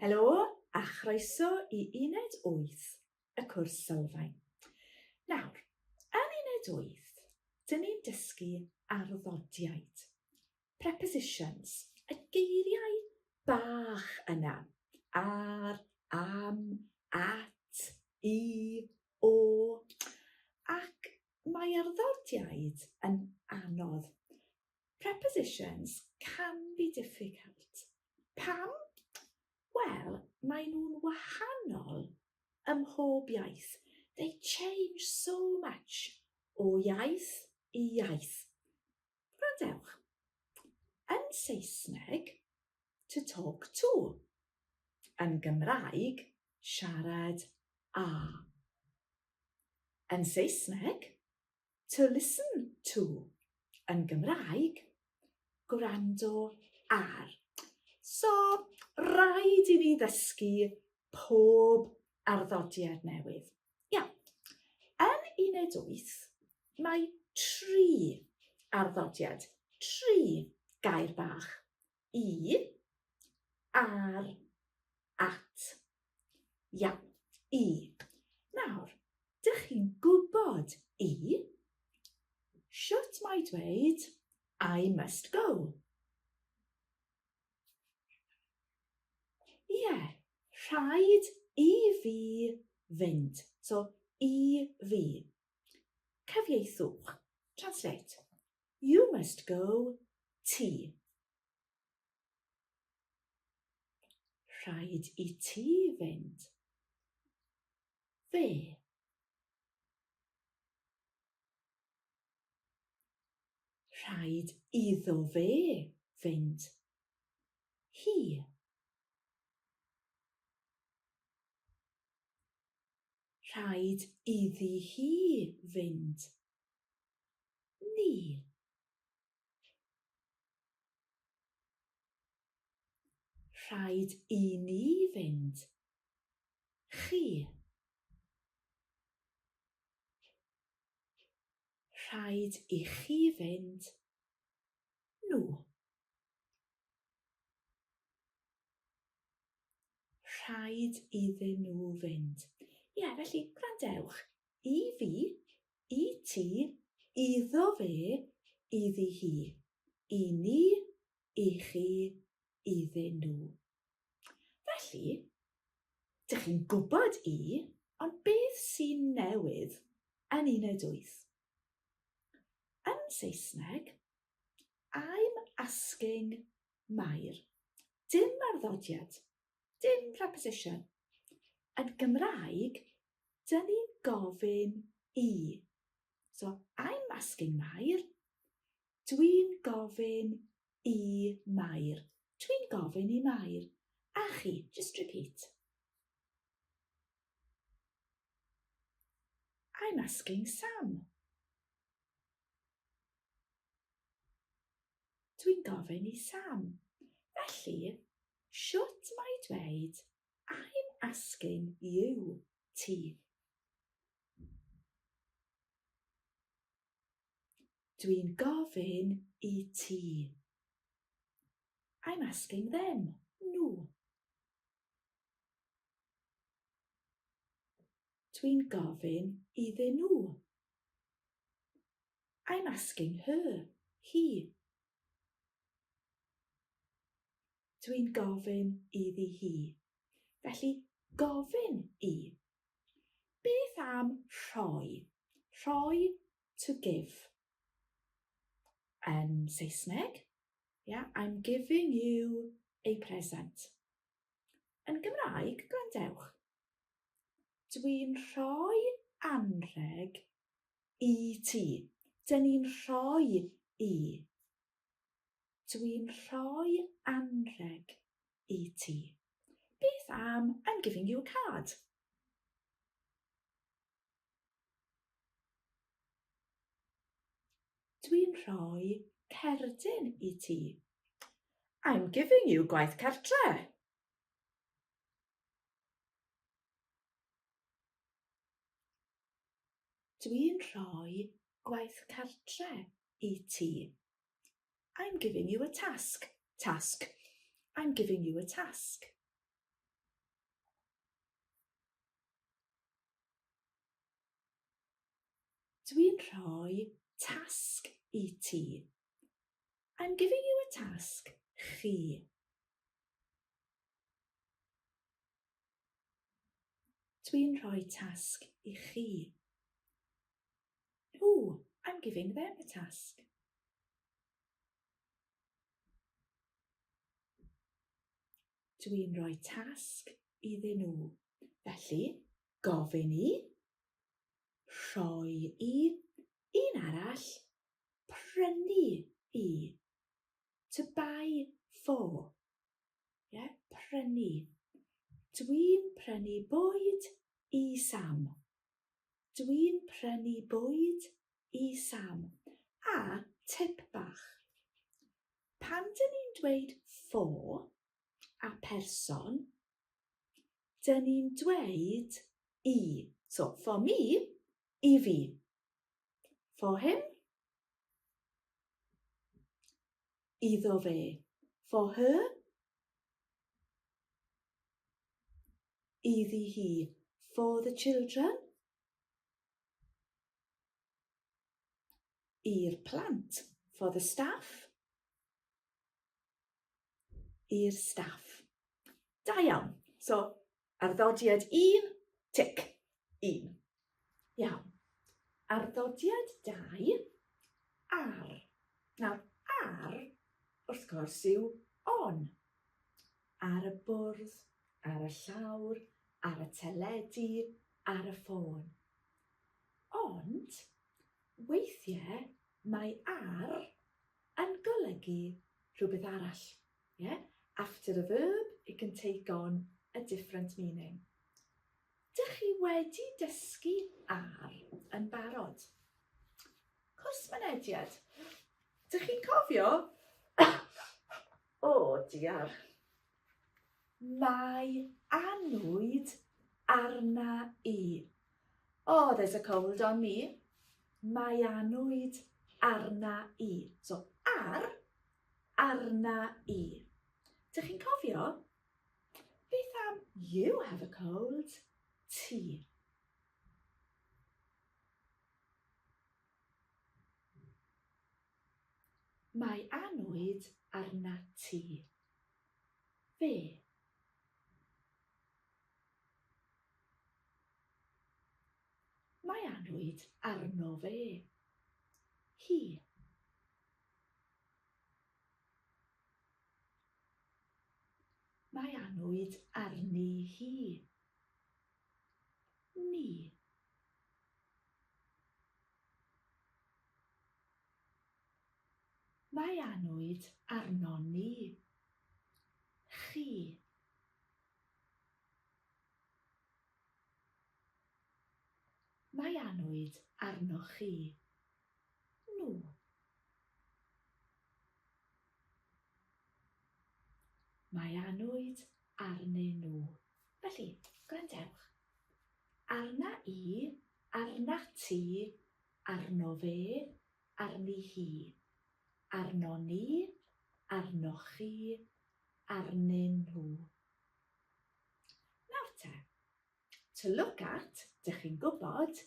Helo a chroeso i Uned 8, y cwrs Sylfaen. Nawr, yn Uned 8, dyn ni'n dysgu arddodiaid. Prepositions, y geiriau bach yna. Ar, am, at, i, o. Ac mae arddodiaid yn anodd. Prepositions can be difficult. Pam? Wel, mae nhw'n wahanol ym mhob iaith. They change so much o iaith i iaith. Gwrandewch. Yn Saesneg, to talk to. Yn Gymraeg, siarad a. Yn Saesneg, to listen to. Yn Gymraeg, gwrando ar. So, rhaid I ni ddysgu pob arddodiad newydd. Yn Uned 8, mae 3 arddodiad, 3 gair bach. I, ar, at. I. Nawr, dych chi'n gwybod I? Shwt mae dweud, I must go. Rhaid I fi fynd. So, I fi. Cyfieithwch. Translate. You must go ti. Rhaid I ti fynd. Fe. Rhaid iddo fe fynd. Hi. Rhaid iddi hi fynd. Ni. Rhaid I ni fynd. Chi. Rhaid I chi fynd. Nhw. Rhaid iddyn nhw fynd. Felly, gwrandewch. I fi, I ti, iddo fe, iddi hi. I ni, I chi, iddyn nhw. Felly, dych chi'n gwybod I, ond beth sy'n newydd yn Uned 8? Yn Saesneg, I'm asking Mair. Dim arddodiad, dim preposition. Yn Gymraeg, dyn ni'n gofyn I. So, I'm asking Mair. Dwi'n gofyn I Mair. Dwi'n gofyn I Mair. A chi, just repeat. I'm asking Sam. Dwi'n gofyn I Sam. Felly, shwt mae dweud, I'm asking you, ti. Dwi'n gofyn I ti. I'm asking them, nhw. Dwi'n gofyn iddyn nhw. I'm asking her, hi. Dwi'n gofyn iddi hi. Felly, gofyn I. Beth am rhoi? Rhoi, to give. Yn Saesneg, I'm giving you a present. Yn Gymraeg, gwrandewch. Dwi'n rhoi anrheg I ti. Dyn ni'n rhoi I. Dwi'n rhoi anrheg I ti. Beth am I'm giving you a card? Dwi'n rhoi cerdyn I ti. I'm giving you gwaith cartre. Dwi'n rhoi gwaith cartre I ti. I'm giving you a task. I'm giving you a task. Dwi'n rhoi tasg I ti. I'm giving you a task. Chi. Dwi'n rhoi tasg I chi. Nhw. I'm giving them a task. Dwi'n rhoi tasg iddyn nhw. Felly, gofyn I, rhoi I, un arall, prynu I. To buy for. Yeah, prynu. Dwi'n prynu bwyd I Sam. Dwi'n prynu bwyd I Sam. A tip bach. Pan dyn ni'n dweud for a person, dyn ni'n dweud I. So, for me, I fi. For him, iddo fe. For her, iddi hi. For the children, i'r plant. For the staff, i'r staff. Da iawn. So, arddodiad 1, tic, 1. Iawn. Arddodiad 2, ar. Nawr, ar, wrth gwrs, yw on. Ar y bwrdd, ar y llawr, ar y teledu, ar y ffôn. Ond, weithiau mae ar yn golygu rhywbeth arall. Yeah? After a verb, it can take on a different meaning. Dych chi wedi dysgu ar yn barod? Cwrs mynediad. Dych chi'n cofio? O, diar. Mae anwyd arna I. Oh, there's a cold on me. Mae anwyd arna I. So, ar, arna I. Dych chi'n cofio? Beth am you have a cold? Ti. Mae anwyd arna ti. Fe. Mae anwyd arno fe. Hi. Mae anwyd arni hi. Ni. Mae anwyd arno ni. Chi. Mae anwyd arno chi. Nhw. Mae anwyd arnyn nhw. Felly, gwrandewch. Arna I, arna ti, arno fe, arni hi. Arno ni, arno chi, arnyn nhw. Nawr te, to look at, dych chi'n gwybod,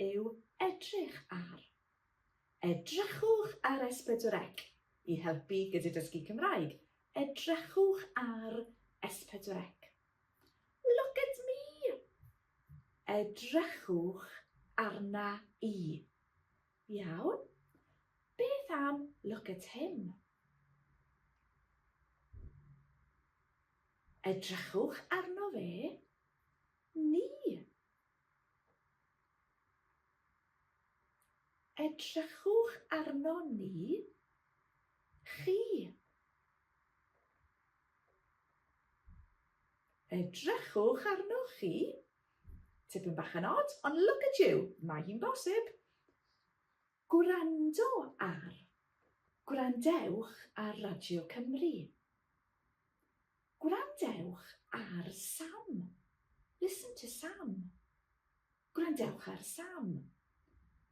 yw edrych ar. Edrychwch ar S4C I helpu gyda dysgu Cymraeg. Edrychwch ar S4C. Look at me. Edrychwch arna I. Iawn. Beth am look at him? Edrychwch arno fe. Ni. Edrychwch arno ni. Chi. Edrychwch arno chi. Tipyn bach yn odd, ond look at you. Mae hi'n bosib. Gwrando ar. Gwrandewch ar Radio Cymru. Gwrandewch ar Sam. Listen to Sam. Gwrandewch ar Sam.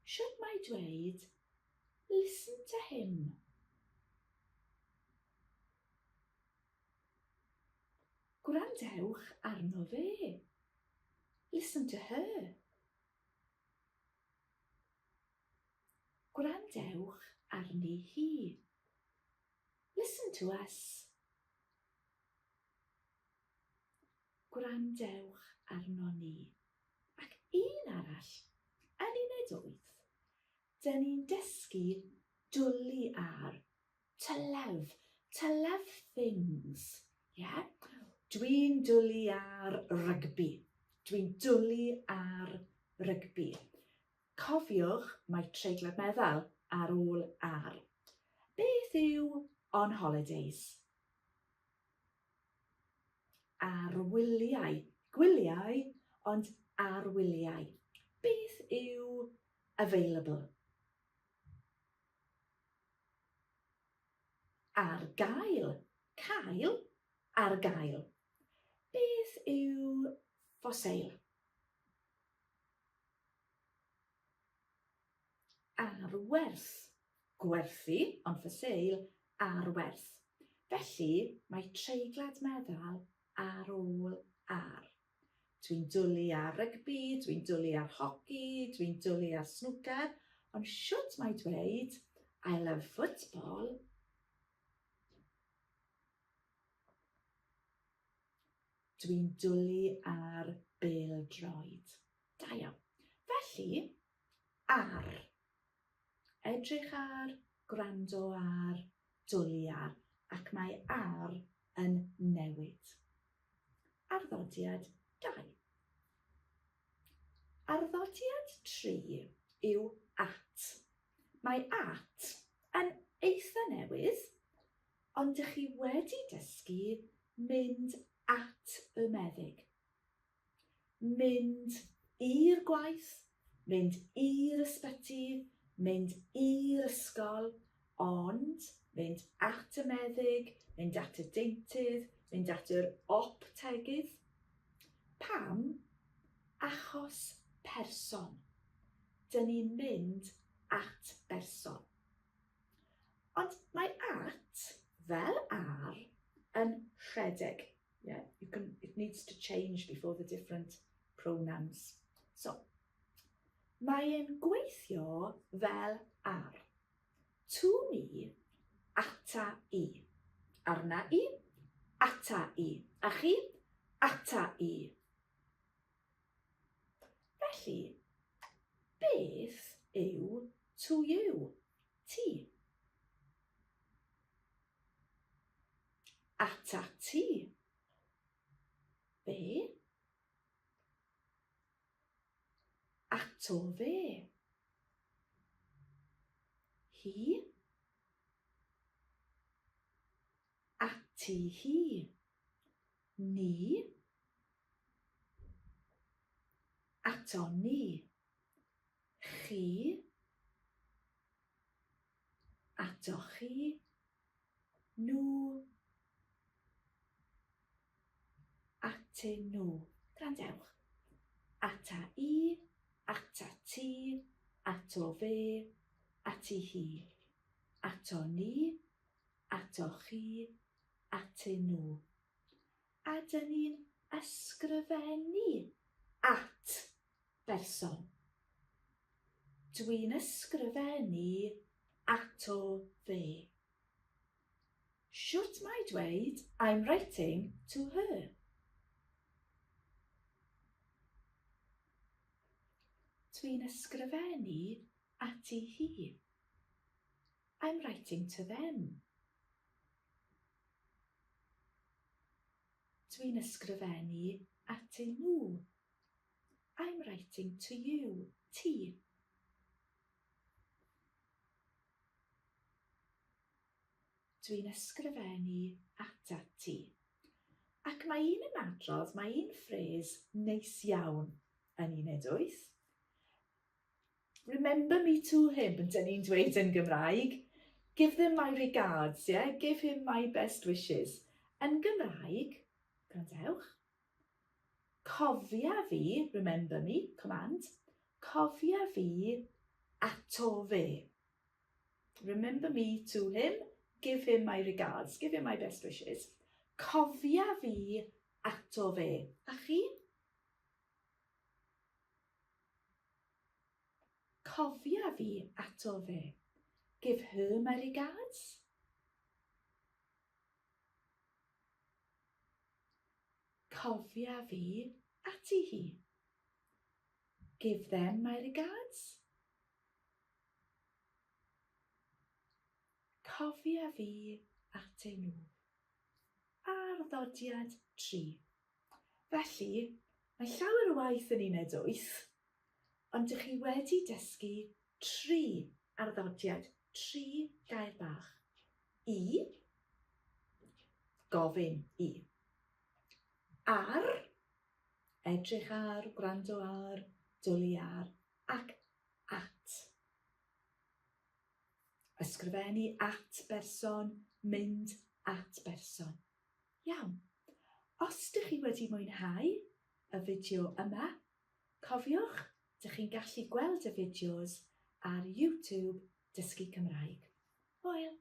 Should mae dweud, listen to him. Gwrandewch arno fe. Listen to her. Gwrandewch arni hi. Listen to us. Gwrandewch arno ni. Ac un arall, yn uned 8, dyn ni'n dysgu dwlu ar, to love things. Yeah? Dwi'n dwlu ar rygbi. Dwi'n dwlu ar rygbi. Cofiwch mae treiglad meddal ar ôl ar. Beth yw on holidays? Ar wyliau. Gwyliau, ond ar wyliau. Beth yw available? Ar gael. Cael, ar gael. Beth yw for sale? Ar werth. Gwerthu, ond for sale, ar werth. Felly, mae treiglad meddal ar ôl ar. Dwi'n dwlu ar rygbi, dwi'n dwlu ar hoci, dwi'n dwlu ar snwcer, ond siwt mae dweud, I love football. Dwi'n dwlu ar bêl-droed. Da iawn. Felly, ar. Edrych ar, gwrando ar, dwlu ar, ac mae ar yn newid. Arddodiad 2. Arddodiad 3 yw at. Mae at yn eitha newydd, ond dych chi wedi dysgu mynd at y meddyg. Mynd i'r gwaith, mynd i'r ysbyty, mynd i'r ysgol, ond mynd at y meddyg, mynd at y deintydd, mynd at yr optegydd. Pam? Achos person. Dyn ni'n mynd at berson. Ond mae at, fel ar, yn rhedeg. Yeah, it needs to change before the different pronouns. So, mae e'n gweithio fel ar. To me, ata i. Arna i, ata i. A chi, ata i. Felly, beth yw to you? Ti. Ata ti. Be? Ato fe. Hi. Ati hi. Ni. Ato ni. Chi. Ato chi. Nhw. Atyn nhw. Grandewch. Ata i, ata ti, ato fe, ati hi. Ato ni, ato chi, atyn nhw. A dyn ni'n ysgrifennu at berson. Dwi'n ysgrifennu ato fe. Should I dweud, I'm writing to her? Dwi'n ysgrifennu ati hi. I'm writing to them. Dwi'n ysgrifennu atyn nhw. I'm writing to you. Ti. Dwi'n ysgrifennu ata ti. Ac mae un ymadrodd, mae un ffres neis iawn yn uned 8. Remember me to him, dyn ni'n dweud yn Gymraeg. Give them my regards, yeah? Give him my best wishes. Yn Gymraeg, gwrandewch, cofia fi, remember me, command, cofia fi ato fe. Remember me to him, give him my regards, give him my best wishes. Cofia fi ato fe. A chi? Cofia fi ato fe. Give her my regards. Cofia fi ati hi. Give them my regards. Cofia fi atyn nhw. Arddodiad 3. Felly, mae llawer o waith yn uned 8, ond ydych chi wedi dysgu 3 arddodiad, 3 gair bach. I, gofyn i. Ar, edrych ar, gwrando ar, dwlu ar, ac at. Ysgrifennu at berson, mynd at berson. Iawn. Os ydych chi wedi mwynhau y fideo yma, cofiwch, ydych chi'n gallu gweld y fideos ar YouTube Dysgu Cymraeg. Hwyl!